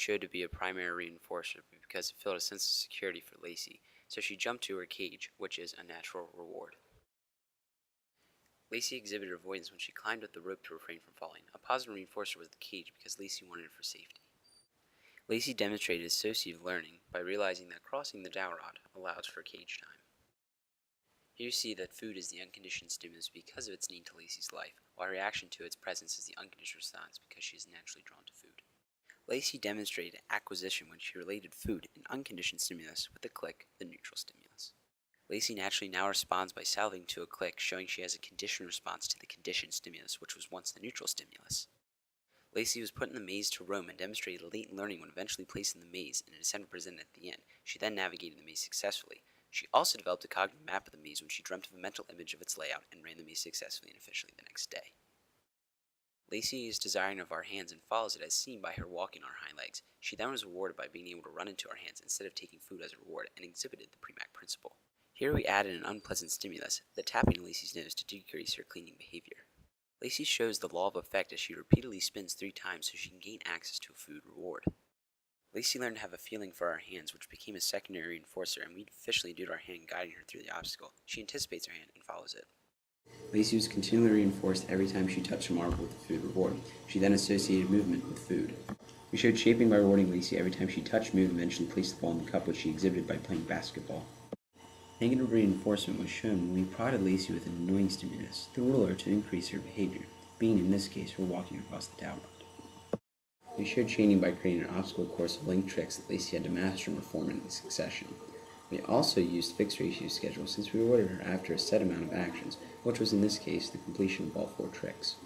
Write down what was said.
showed to be a primary reinforcer because it filled a sense of security for Lacy, so she jumped to her cage, which is a natural reward. Lacy exhibited avoidance when she climbed up the rope to refrain from falling. A positive reinforcer was the cage because Lacy wanted it for safety. Lacy demonstrated associative learning by realizing that crossing the dowel rod allows for cage time. Here you see that food is the unconditioned stimulus because of its need to Lacy's life, while reaction to its presence is the unconditioned response because she is naturally drawn to food. Lacy demonstrated acquisition when she related food, an unconditioned stimulus, with a click, the neutral stimulus. Lacy naturally now responds by salivating to a click, showing she has a conditioned response to the conditioned stimulus, which was once the neutral stimulus. Lacy was put in the maze to roam and demonstrated latent learning when eventually placed in the maze and a descent presented at the end. She then navigated the maze successfully. She also developed a cognitive map of the maze when she dreamt of a mental image of its layout and ran the maze successfully and efficiently the next day. Lacy is desiring of our hands and follows it as seen by her walking on her hind legs. She then was rewarded by being able to run into our hands instead of taking food as a reward and exhibited the PSYCH principle. Here we added an unpleasant stimulus, the tapping of Lacy's nose to decrease her cleaning behavior. Lacy shows the law of effect as she repeatedly spins 3 times so she can gain access to a food reward. Lacy learned to have a feeling for our hands, which became a secondary reinforcer, and we officially did our hand guiding her through the obstacle. She anticipates our hand and follows it. Lacy was continually reinforced every time she touched a marble with a food reward. She then associated movement with food. We showed shaping by rewarding Lacy every time she touched, moved, and eventually placed the ball in the cup, which she exhibited by playing basketball. Negative reinforcement was shown when we prodded Lacy with an annoying stimulus, the ruler, to increase her behavior, being in this case her walking across the dowel rod. We showed chaining by creating an obstacle course of linked tricks that Lacy had to master and perform in succession. We also used fixed ratio schedule since we rewarded her after a set amount of actions, which was in this case the completion of all 4 tricks.